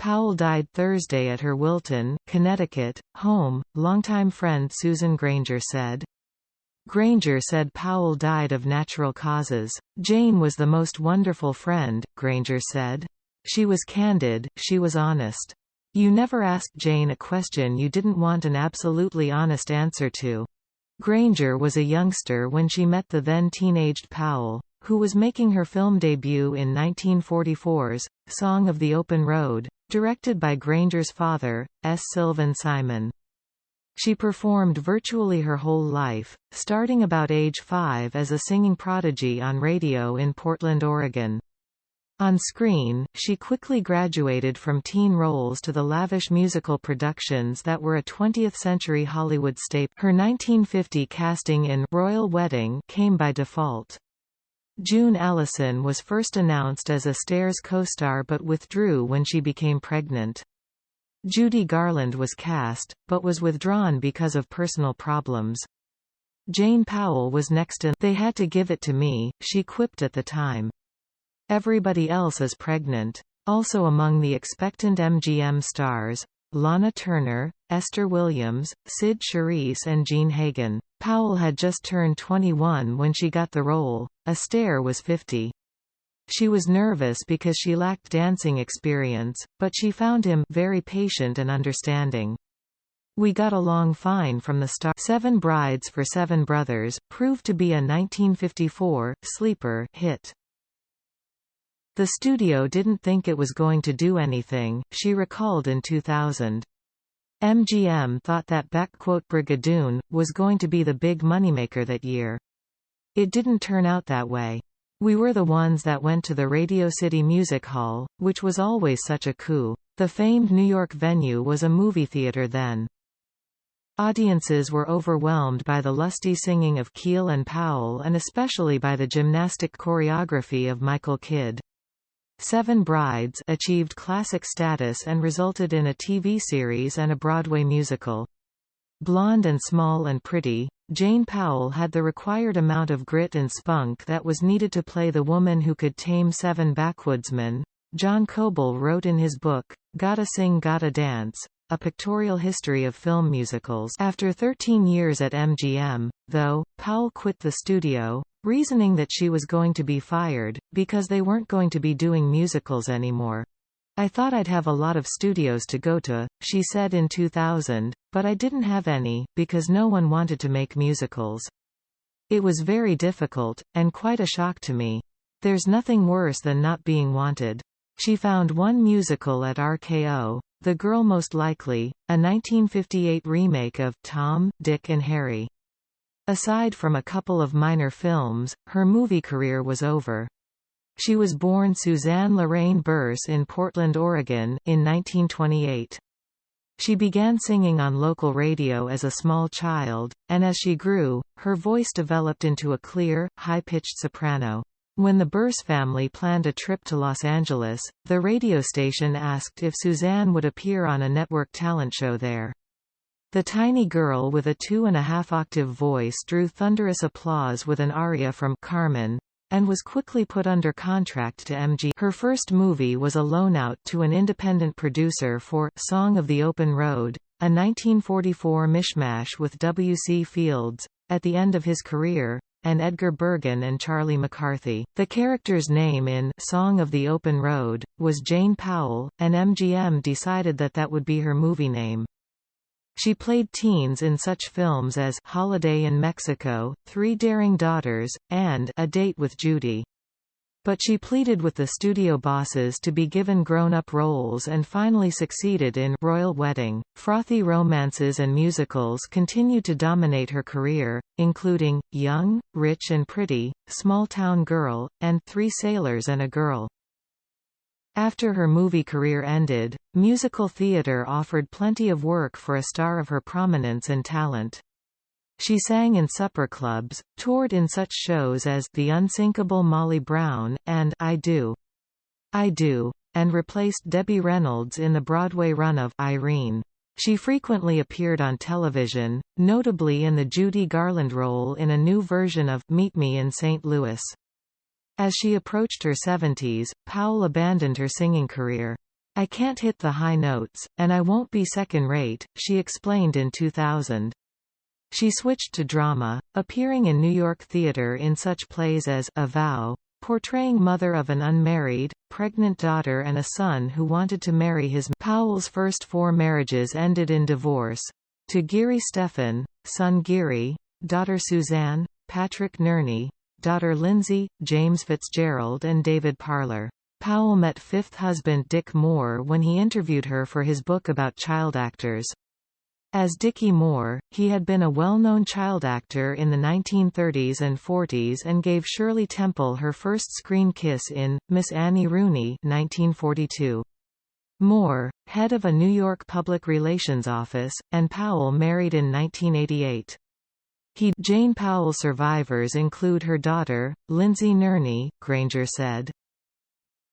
Powell died Thursday at her Wilton, Connecticut, home, longtime friend Susan Granger said. Granger said Powell died of natural causes. Jane was the most wonderful friend, Granger said. She was candid, she was honest. You never asked Jane a question you didn't want an absolutely honest answer to. Granger was a youngster when she met the then teenaged Powell, who was making her film debut in 1944's Song of the Open Road, directed by Granger's father, S. Sylvan Simon. She performed virtually her whole life, starting about age 5 as a singing prodigy on radio in Portland, Oregon. On screen, she quickly graduated from teen roles to the lavish musical productions that were a 20th-century Hollywood staple. Her 1950 casting in Royal Wedding came by default. June Allison was first announced as Astaire's co-star but withdrew when she became pregnant. Judy Garland was cast, but was withdrawn because of personal problems. Jane Powell was next in. They had to give it to me, she quipped at the time. Everybody else is pregnant. Also among the expectant MGM stars, Lana Turner, Esther Williams, Sid Charisse and Jean Hagen. Powell had just turned 21 when she got the role. Astaire was 50. She was nervous because she lacked dancing experience, but she found him very patient and understanding. We got along fine from the start. Seven Brides for Seven Brothers proved to be a 1954 sleeper hit. The studio didn't think it was going to do anything, she recalled in 2000. MGM thought that Brigadoon was going to be the big moneymaker that year. It didn't turn out that way. We were the ones that went to the Radio City Music Hall, which was always such a coup. The famed New York venue was a movie theater then. Audiences were overwhelmed by the lusty singing of Keel and Powell and especially by the gymnastic choreography of Michael Kidd. Seven Brides achieved classic status and resulted in a TV series and a Broadway musical. Blonde and small and pretty, Jane Powell had the required amount of grit and spunk that was needed to play the woman who could tame seven backwoodsmen. John Coble wrote in his book, Gotta Sing Gotta Dance, A Pictorial History of Film Musicals. After 13 years at MGM, though, Powell quit the studio, reasoning that she was going to be fired, because they weren't going to be doing musicals anymore. I thought I'd have a lot of studios to go to, she said in 2000, but I didn't have any, because no one wanted to make musicals. It was very difficult, and quite a shock to me. There's nothing worse than not being wanted. She found one musical at RKO, The Girl Most Likely, a 1958 remake of Tom, Dick and Harry. Aside from a couple of minor films, her movie career was over. She was born Suzanne Lorraine Burse in Portland, Oregon, in 1928. She began singing on local radio as a small child, and as she grew, her voice developed into a clear, high-pitched soprano. When the Burse family planned a trip to Los Angeles, the radio station asked if Suzanne would appear on a network talent show there. The tiny girl with a 2.5-octave voice drew thunderous applause with an aria from Carmen, and was quickly put under contract to MGM. Her first movie was a loan-out to an independent producer for Song of the Open Road, a 1944 mishmash with W.C. Fields, at the end of his career, and Edgar Bergen and Charlie McCarthy. The character's name in Song of the Open Road was Jane Powell, and MGM decided that that would be her movie name. She played teens in such films as Holiday in Mexico, Three Daring Daughters, and A Date with Judy. But she pleaded with the studio bosses to be given grown-up roles and finally succeeded in Royal Wedding. Frothy romances and musicals continued to dominate her career, including Young, Rich and Pretty, Small Town Girl, and Three Sailors and a Girl. After her movie career ended, musical theater offered plenty of work for a star of her prominence and talent. She sang in supper clubs, toured in such shows as The Unsinkable Molly Brown, and I Do, and replaced Debbie Reynolds in the Broadway run of Irene. She frequently appeared on television, notably in the Judy Garland role in a new version of Meet Me in St. Louis. As she approached her 70s, Powell abandoned her singing career. "I can't hit the high notes, and I won't be second-rate," she explained in 2000. She switched to drama, appearing in New York theater in such plays as A Vow, portraying mother of an unmarried, pregnant daughter and a son who wanted to marry his. Powell's first 4 marriages ended in divorce. To Geary Stephan, son Geary, daughter Suzanne, Patrick Nerney, daughter Lindsay, James Fitzgerald and David Parler. Powell met fifth husband Dick Moore when he interviewed her for his book about child actors. As Dickie Moore, he had been a well-known child actor in the 1930s and 40s and gave Shirley Temple her first screen kiss in Miss Annie Rooney 1942. Moore, head of a New York public relations office, and Powell married in 1988. Jane Powell survivors include her daughter, Lindsay Nerney, Granger said.